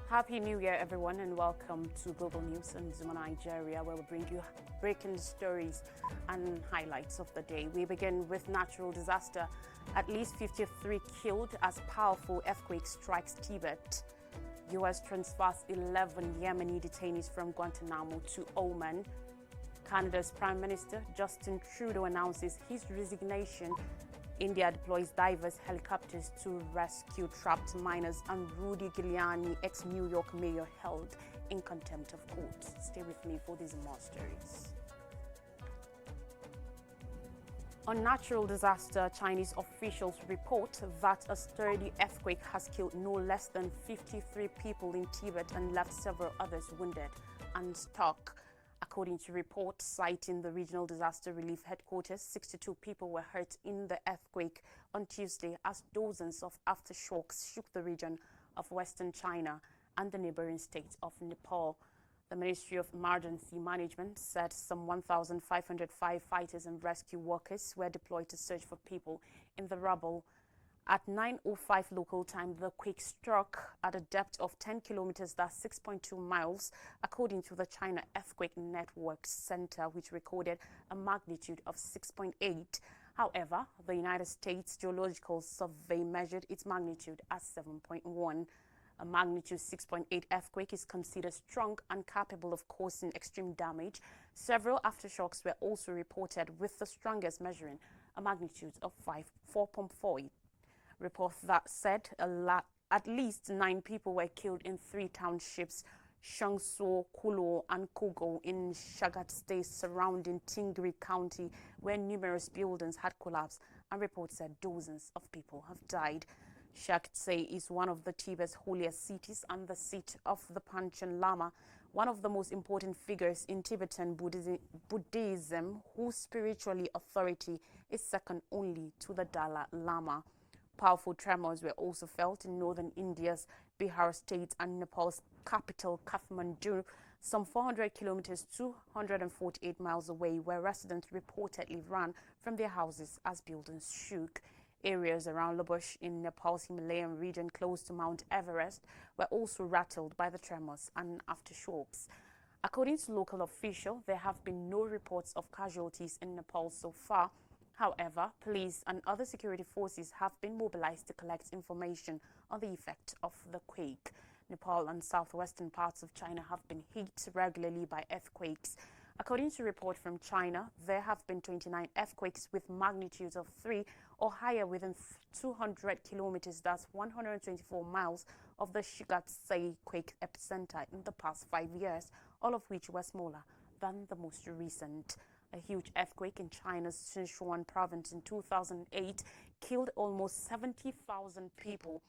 Happy New Year, everyone, and welcome to Global News in Zuma, Nigeria, where we bring you breaking stories and highlights of the day. We begin with natural disaster. At least 53 killed as powerful earthquake strikes Tibet. U.S. transfers 11 Yemeni detainees from Guantanamo to Oman. Canada's Prime Minister Justin Trudeau announces his resignation. India deploys diverse helicopters to rescue trapped miners, and Rudy Giuliani, ex-New York mayor, held in contempt of court. Stay with me for these more stories. On natural disaster, Chinese officials report that a sturdy earthquake has killed no less than 53 people in Tibet and left several others wounded and stuck. According to reports citing the regional disaster relief headquarters, 62 people were hurt in the earthquake on Tuesday as dozens of aftershocks shook the region of western China and the neighboring state of Nepal. The Ministry of Emergency Management said some 1,500 firefighters and rescue workers were deployed to search for people in the rubble. At 9:05 local time, the quake struck at a depth of 10 kilometers, that's 6.2 miles, according to the China Earthquake Network Center, which recorded a magnitude of 6.8. However, the United States Geological Survey measured its magnitude as 7.1. A magnitude 6.8 earthquake is considered strong and capable of causing extreme damage. Several aftershocks were also reported, with the strongest measuring a magnitude of 4.4. Reports that said at least 9 people were killed in 3 townships, Shangsuo, Kulo, and Kogo in Shagat State surrounding Tingri County, where numerous buildings had collapsed, and reports said dozens of people have died. Shagatse is one of the Tibet's holiest cities and the seat of the Panchen Lama, one of the most important figures in Tibetan Buddhism, whose spiritual authority is second only to the Dalai Lama. Powerful tremors were also felt in northern India's Bihar state and Nepal's capital, Kathmandu, some 400 kilometers, 248 miles away, where residents reportedly ran from their houses as buildings shook. Areas around Labush in Nepal's Himalayan region close to Mount Everest were also rattled by the tremors and aftershocks. According to local officials, there have been no reports of casualties in Nepal so far. However, police and other security forces have been mobilized to collect information on the effect of the quake. Nepal and southwestern parts of China have been hit regularly by earthquakes. According to a report from China, there have been 29 earthquakes with magnitudes of 3 or higher within 200 kilometers, that's 124 miles, of the Shigatse quake epicenter in the past 5 years, all of which were smaller than the most recent. A huge earthquake in China's Sichuan province in 2008 killed almost 70,000 people.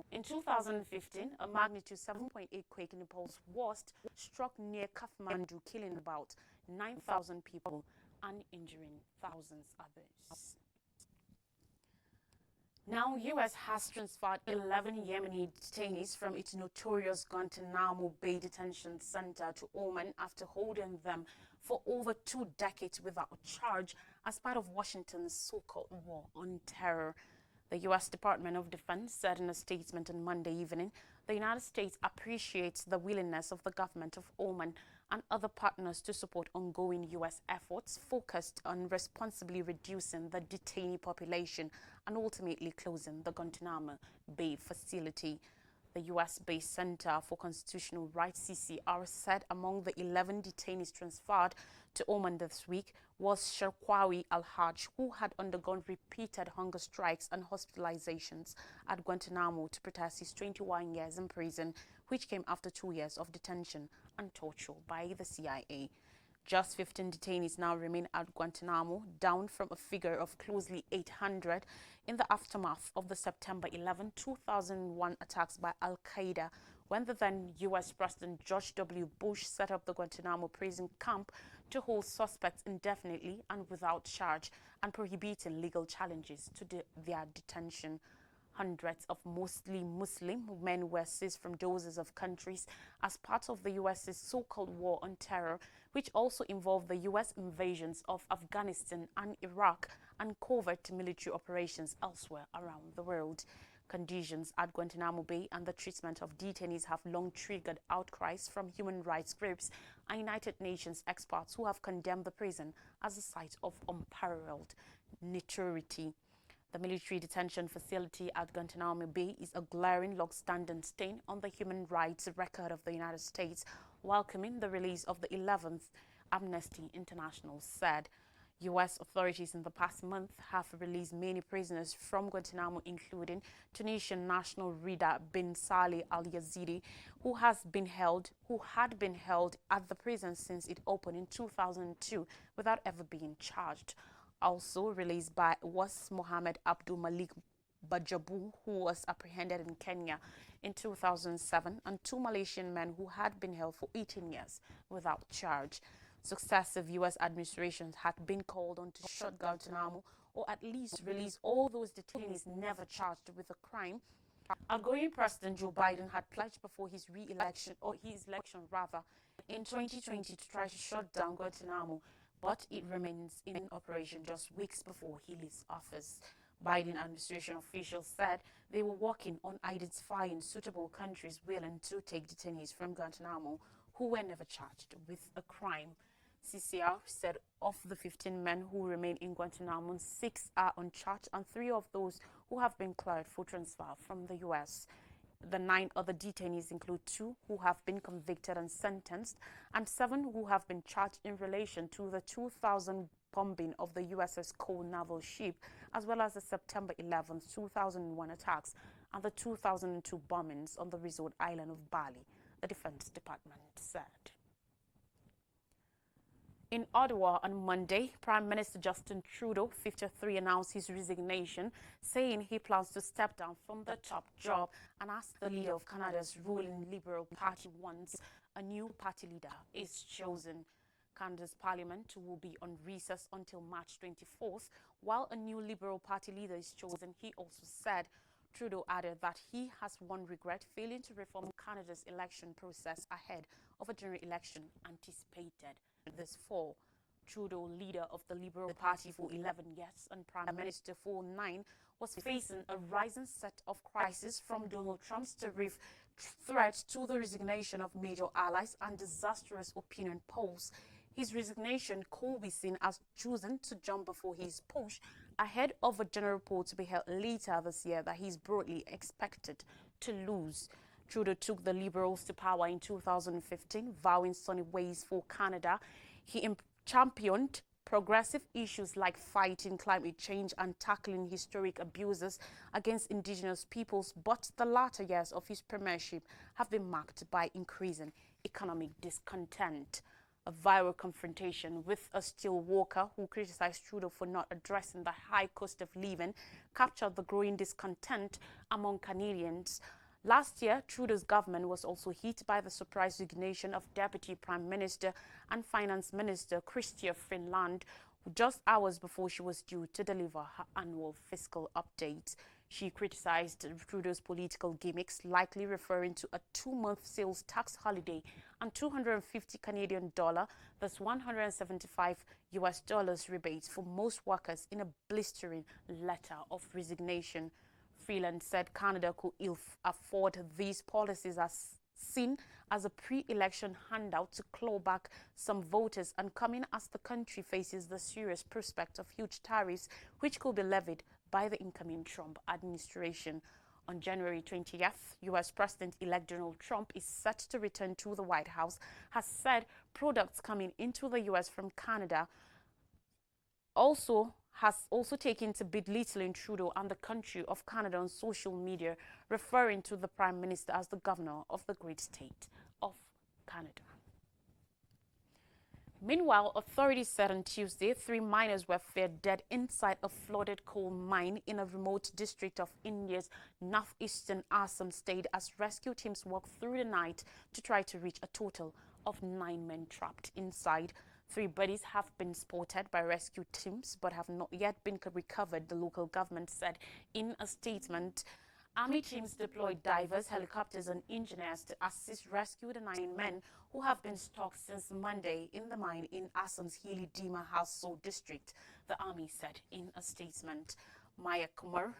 In 2015, a magnitude 7.8 quake in Nepal's worst struck near Kathmandu, killing about 9,000 people and injuring thousands others. Now, U.S. has transferred 11 Yemeni detainees from its notorious Guantanamo Bay detention center to Oman after holding them for over 2 decades without charge as part of Washington's so-called war on terror. The U.S. Department of Defense said in a statement on Monday evening, the United States appreciates the willingness of the government of Oman and other partners to support ongoing U.S. efforts focused on responsibly reducing the detainee population and ultimately closing the Guantanamo Bay facility. The U.S.-based Center for Constitutional Rights, CCR, said among the 11 detainees transferred to Oman this week was Sharqawi Al-Hajj, who had undergone repeated hunger strikes and hospitalizations at Guantanamo to protest his 21 years in prison, which came after 2 years of detention and torture by the CIA. Just 15 detainees now remain at Guantanamo, down from a figure of closely 800 in the aftermath of the September 11, 2001 attacks by Al-Qaeda, when the then U.S. President George W. Bush set up the Guantanamo prison camp to hold suspects indefinitely and without charge, and prohibiting legal challenges to their detention. Hundreds of mostly Muslim men were seized from dozens of countries as part of the U.S.'s so-called war on terror, which also involved the U.S. invasions of Afghanistan and Iraq and covert military operations elsewhere around the world. Conditions at Guantanamo Bay and the treatment of detainees have long triggered outcries from human rights groups and United Nations experts who have condemned the prison as a site of unparalleled notoriety. The military detention facility at Guantanamo Bay is a glaring long-standing stain on the human rights record of the United States, welcoming the release of the 11th, Amnesty International said. U.S. authorities in the past month have released many prisoners from Guantanamo, including Tunisian national Rida bin Saleh al-Yazidi, who had been held at the prison since it opened in 2002 without ever being charged. Also released was Mohammed Abdul Malik Bajabu, who was apprehended in Kenya in 2007, and two Malaysian men who had been held for 18 years without charge. Successive U.S. administrations had been called on to shut Guantanamo or at least release all those detainees never charged with a crime. Outgoing President Joe Biden had pledged before his election in 2020 to try to shut down Guantanamo, but it remains in operation just weeks before he leaves office. Biden administration officials said they were working on identifying suitable countries willing to take detainees from Guantanamo who were never charged with a crime. CCR said of the 15 men who remain in Guantanamo, 6 are uncharged and 3 of those who have been cleared for transfer from the U.S. The 9 other detainees include 2 who have been convicted and sentenced and 7 who have been charged in relation to the 2000 bombing of the USS Cole naval ship, as well as the September 11, 2001 attacks and the 2002 bombings on the resort island of Bali, the Defense Department said. In Ottawa on Monday, Prime Minister Justin Trudeau, 53, announced his resignation, saying he plans to step down from the top job and asked the leader of Canada's ruling Liberal Party once a new party leader is chosen. Canada's parliament will be on recess until March 24th, while a new Liberal Party leader is chosen, he also said. Trudeau added that he has one regret, failing to reform Canada's election process ahead of a general election anticipated this fall. Trudeau, leader of the Liberal Party for 11 years and Prime Minister for 9, was facing a rising set of crises from Donald Trump's tariff threat to the resignation of major allies and disastrous opinion polls. His resignation could be seen as choosing to jump before his push ahead of a general poll to be held later this year that he's broadly expected to lose. Trudeau took the Liberals to power in 2015, vowing sunny ways for Canada. He championed progressive issues like fighting climate change and tackling historic abuses against Indigenous peoples, but the latter years of his premiership have been marked by increasing economic discontent. A viral confrontation with a steel worker who criticized Trudeau for not addressing the high cost of living captured the growing discontent among Canadians. Last year, Trudeau's government was also hit by the surprise resignation of Deputy Prime Minister and Finance Minister Chrystia Freeland just hours before she was due to deliver her annual fiscal update. She criticized Trudeau's political gimmicks, likely referring to a 2-month sales tax holiday and $250 Canadian, that's $175 rebates for most workers in a blistering letter of resignation. Freeland said Canada could ill afford these policies as seen as a pre-election handout to claw back some voters and coming as the country faces the serious prospect of huge tariffs which could be levied by the incoming Trump administration. On January 20th, U.S. President-elect Donald Trump is set to return to the White House, has said products coming into the U.S. from Canada has also taken to belittling Trudeau and the country of Canada on social media, referring to the Prime Minister as the governor of the great state of Canada. Meanwhile, authorities said on Tuesday 3 miners were found dead inside a flooded coal mine in a remote district of India's northeastern Assam state as rescue teams worked through the night to try to reach a total of 9 men trapped inside. 3 bodies have been spotted by rescue teams but have not yet been recovered, the local government said in a statement. Army teams deployed divers, helicopters and engineers to assist rescue the 9 men who have been stuck since Monday in the mine in Assam's Hilli Dima Hasso district, the army said in a statement. Maya Kumar,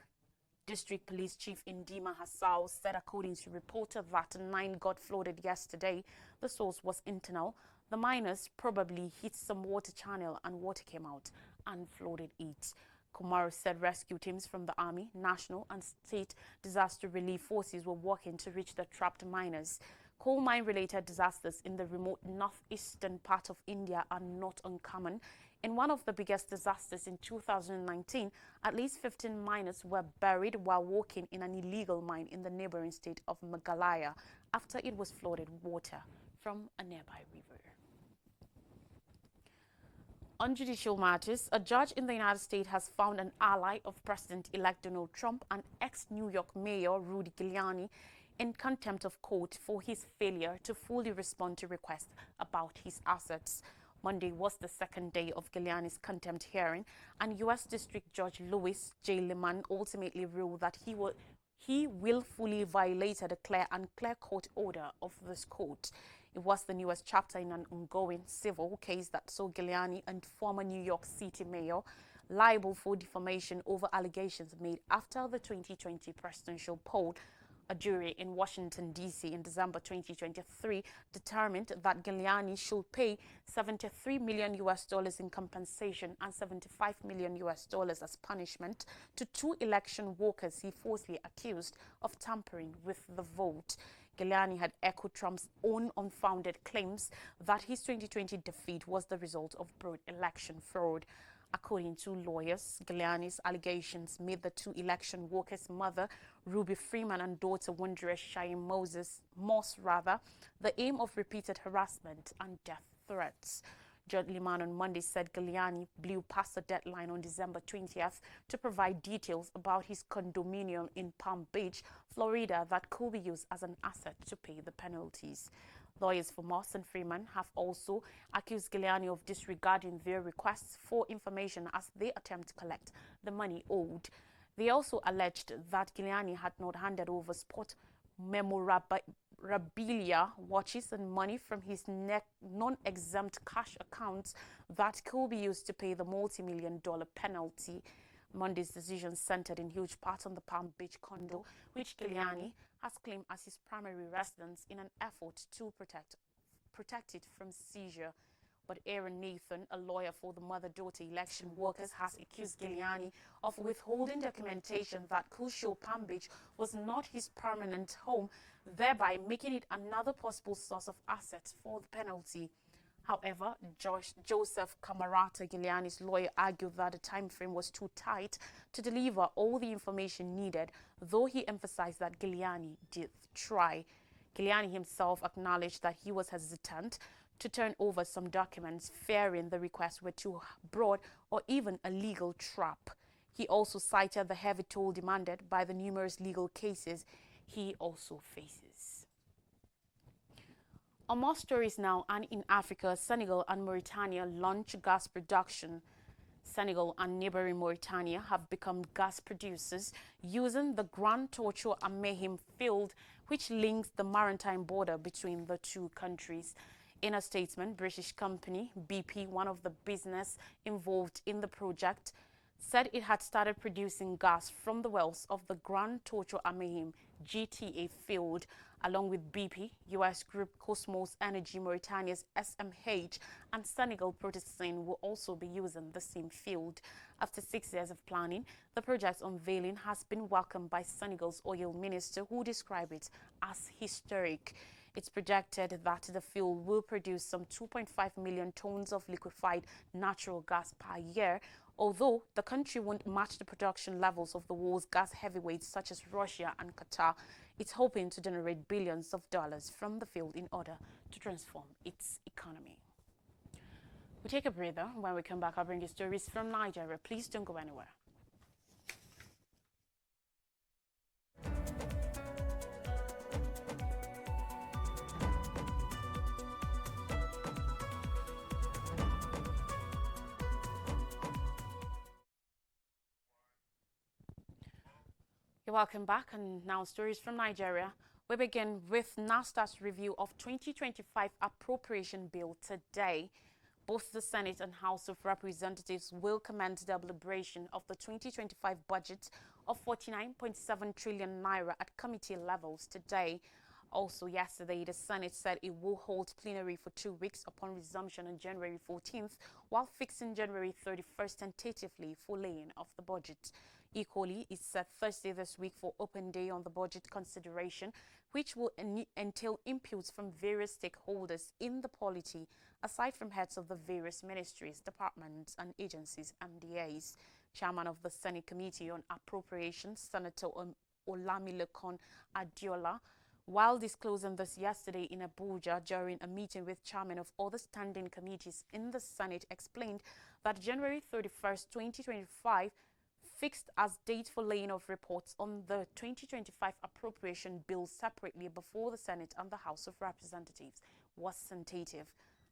District Police Chief Indima Hassau said, according to reporter, that 9 got flooded yesterday. The source was internal. The miners probably hit some water channel and water came out and flooded it. Kumar said rescue teams from the Army, National and State Disaster Relief Forces were working to reach the trapped miners. Coal mine-related disasters in the remote northeastern part of India are not uncommon. In one of the biggest disasters in 2019, at least 15 miners were buried while working in an illegal mine in the neighboring state of Meghalaya after it was flooded with water from a nearby river. On judicial matters, a judge in the United States has found an ally of President-elect Donald Trump and ex-New York Mayor Rudy Giuliani in contempt of court for his failure to fully respond to requests about his assets. Monday was the second day of Giuliani's contempt hearing, and U.S. District Judge Louis J. Liman ultimately ruled that he willfully violated a clear and clear court order of this court. It was the newest chapter in an ongoing civil case that saw Giuliani and former New York City Mayor liable for defamation over allegations made after the 2020 presidential poll. A jury in Washington, D.C. in December 2023 determined that Giuliani should pay $73 million in compensation and $75 million as punishment to 2 election workers he falsely accused of tampering with the vote. Giuliani had echoed Trump's own unfounded claims that his 2020 defeat was the result of broad election fraud. According to lawyers, Giuliani's allegations made the 2 election workers' mother, Ruby Freeman, and daughter, Wondrous Cheyenne Moss, the aim of repeated harassment and death threats. Judge Liman on Monday said Giuliani blew past the deadline on December 20th to provide details about his condominium in Palm Beach, Florida, that could be used as an asset to pay the penalties. Lawyers for Moss and Freeman have also accused Giuliani of disregarding their requests for information as they attempt to collect the money owed. They also alleged that Giuliani had not handed over sport memorabilia, watches, and money from his non-exempt cash accounts that could be used to pay the multi-million-dollar penalty. Monday's decision centered in huge part on the Palm Beach condo, which Giuliani has claimed as his primary residence in an effort to protect it from seizure. But Aaron Nathan, a lawyer for the mother-daughter election workers, has accused Giuliani of withholding documentation that could show Palm Beach was not his permanent home, thereby making it another possible source of assets for the penalty. However, Joseph Camarata, Giuliani's lawyer, argued that the time frame was too tight to deliver all the information needed, though he emphasized that Giuliani did try. Giuliani himself acknowledged that he was hesitant to turn over some documents, fearing the requests were too broad or even a legal trap. He also cited the heavy toll demanded by the numerous legal cases he also faces. On more stories now, and in Africa, Senegal and Mauritania launch gas production. Senegal and neighboring Mauritania have become gas producers using the Grand Tortue Ahmeyim field, which links the maritime border between the two countries. In a statement, British company BP, one of the business involved in the project, said it had started producing gas from the wells of the Grand Tortue Ahmeyim GTA field, along with BP, U.S. group Cosmos Energy Mauritania's SMH, and Senegal Petrosen will also be using the same field. After 6 years of planning, the project's unveiling has been welcomed by Senegal's oil minister, who described it as historic. It's projected that the field will produce some 2.5 million tons of liquefied natural gas per year. Although the country won't match the production levels of the world's gas heavyweights such as Russia and Qatar, it's hoping to generate billions of dollars from the field in order to transform its economy. We take a breather. When we come back, I'll bring you stories from Nigeria. Please don't go anywhere. You're welcome back, and now stories from Nigeria. We begin with NASDAQ's review of 2025 appropriation bill today. Both the Senate and House of Representatives will commence deliberation of the 2025 budget of 49.7 trillion naira at committee levels today. Also yesterday, the Senate said it will hold plenary for 2 weeks upon resumption on January 14th, while fixing January 31st tentatively for laying of the budget. Equally, it's set Thursday this week for open day on the budget consideration, which will entail inputs from various stakeholders in the polity, aside from heads of the various ministries, departments and agencies, MDAs. Chairman of the Senate Committee on Appropriations, Senator Olamilekan Adiola, while disclosing this yesterday in Abuja during a meeting with chairmen of other standing committees in the Senate, explained that January 31st, 2025 fixed as date for laying of reports on the 2025 appropriation bill separately before the Senate and the House of Representatives was tentative.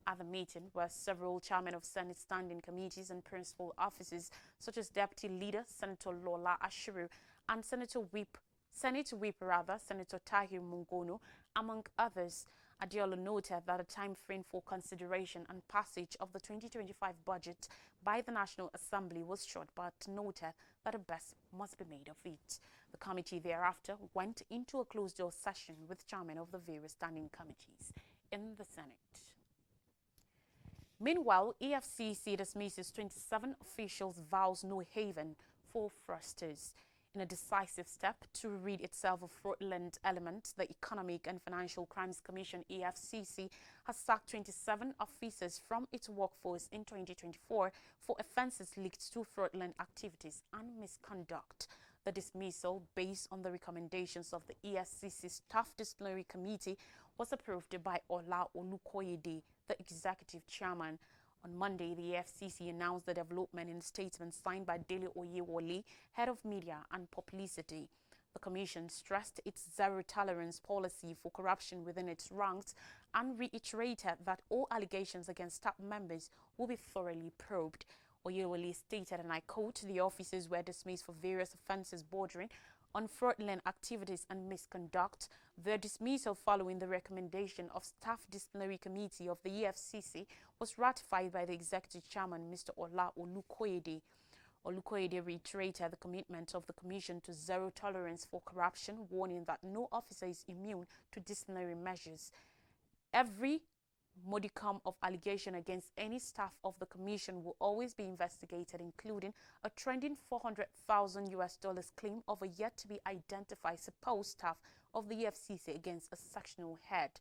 At the meeting were several chairmen of Senate standing committees and principal officers such as Deputy Leader Senator Lola Ashiru and Senate Whip Senator Tahir Mungono, among others. Adiola noted that a time frame for consideration and passage of the 2025 budget by the National Assembly was short, but noted that the best must be made of it. The committee thereafter went into a closed-door session with chairmen of the various standing committees in the Senate. Meanwhile, EFCC dismisses 27 officials, vows no haven for fraudsters. In a decisive step to rid itself of fraudulent elements, the Economic and Financial Crimes Commission, EFCC, has sacked 27 officers from its workforce in 2024 for offences linked to fraudulent activities and misconduct. The dismissal, based on the recommendations of the EFCC Staff Disciplinary Committee, was approved by Ola Olukoyede, the executive chairman. On Monday, the FCC announced the development in a statement signed by Dele Oyewole, head of media and publicity. The commission stressed its zero-tolerance policy for corruption within its ranks and reiterated that all allegations against staff members will be thoroughly probed. Oyewole stated, and I quote, "The officers were dismissed for various offences bordering on fraudulent activities and misconduct. Their dismissal following the recommendation of Staff Disciplinary Committee of the EFCC was ratified by the Executive Chairman, Mr. Ola Olukoyede. Olukoyede reiterated the commitment of the Commission to zero tolerance for corruption, warning that no officer is immune to disciplinary measures. Every modicum of allegation against any staff of the Commission will always be investigated, including a trending $400,000 claim of a yet-to-be-identified supposed staff of the EFCC against a sectional head.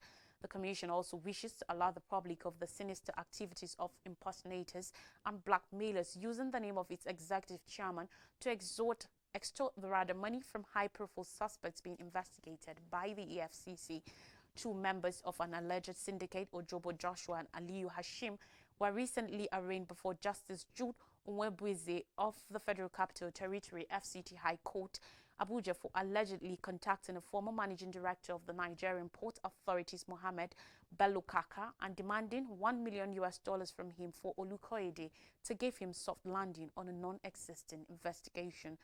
The Commission also wishes to alert the public of the sinister activities of impersonators and blackmailers using the name of its executive chairman to extort the money from high-profile suspects being investigated by the EFCC. Two members of an alleged syndicate, Ojobo Joshua and Aliyu Hashim, were recently arraigned before Justice Jude Onwebueze of the Federal Capital Territory FCT High Court, Abuja, for allegedly contacting a former managing director of the Nigerian Port Authorities, Mohammed Bello Kaka, and demanding $1 million from him for Olukoyede to give him soft landing on a non-existing investigation.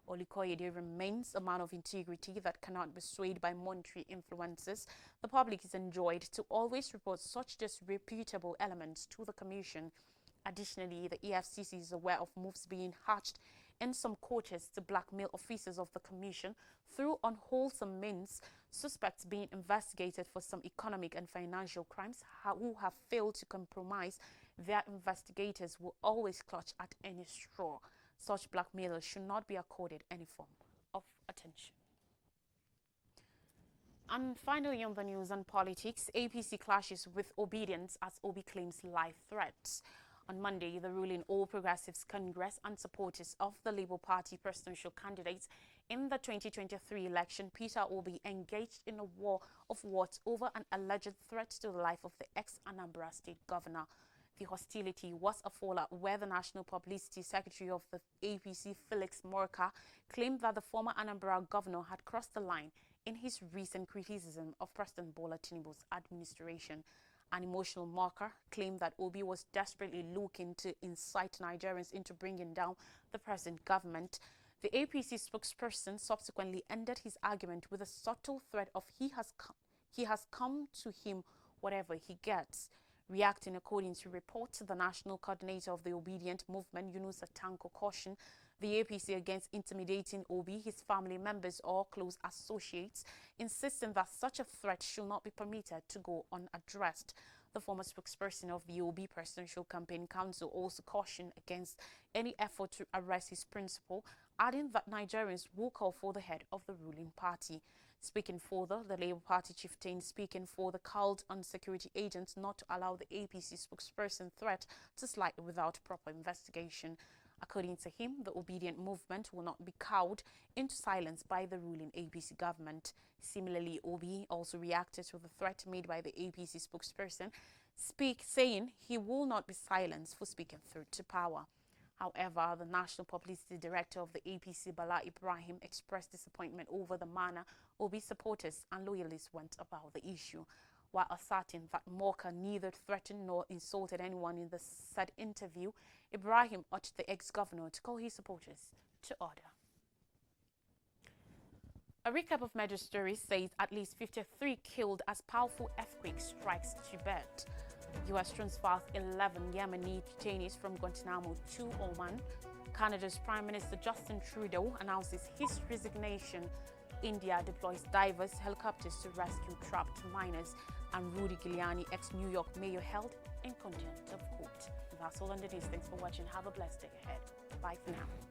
Olukoyede remains a man of integrity that cannot be swayed by monetary influences. The public is enjoined to always report such disreputable elements to the Commission. Additionally, the EFCC is aware of moves being hatched in some quarters to blackmail officers of the Commission through unwholesome means, suspects being investigated for some economic and financial crimes who have failed to compromise their investigators will always clutch at any straw. Such blackmailers should not be accorded any form of attention. And finally, on the news and politics, APC clashes with Obedience as Obi claims life threats. On Monday, the ruling All Progressives Congress and supporters of the Labour Party presidential candidates in the 2023 election, Peter Obi, engaged in a war of words over an alleged threat to the life of the ex-Anambra State governor. The hostility was a fallout where the National Publicity Secretary of the APC, Felix Morka, claimed that the former Anambra governor had crossed the line in his recent criticism of President Bola Tinubu's administration. An emotional Morka claimed that Obi was desperately looking to incite Nigerians into bringing down the present government. The APC spokesperson subsequently ended his argument with a subtle threat of he has come to him whatever he gets. Reacting according to reports, the national coordinator of the Obedient Movement, Yunusa Tanko, cautioned the APC against intimidating Obi, his family members or close associates, insisting that such a threat should not be permitted to go unaddressed. The former spokesperson of the Obi Presidential Campaign Council also cautioned against any effort to arrest his principal, adding that Nigerians will call for the head of the ruling party. Speaking further, the Labour Party chieftain speaking for the called on security agents not to allow the APC spokesperson threat to slide without proper investigation. According to him, the obedient movement will not be cowed into silence by the ruling APC government. Similarly, Obi also reacted to the threat made by the APC spokesperson, saying he will not be silenced for speaking truth to power. However, the National Publicity Director of the APC, Bala Ibrahim, expressed disappointment over the manner Obi supporters and loyalists went about the issue, while asserting that Morka neither threatened nor insulted anyone in the said interview. Ibrahim urged the ex-governor to call his supporters to order. A recap of major stories says at least 53 killed as powerful earthquake strikes Tibet. U.S. transfers 11 Yemeni detainees from Guantanamo to Oman. Canada's Prime Minister Justin Trudeau announces his resignation. India deploys divers helicopters to rescue trapped miners. And Rudy Giuliani, ex-New York mayor, held in contempt of court. That's all on the news. Thanks for watching. Have a blessed day ahead. Bye for now.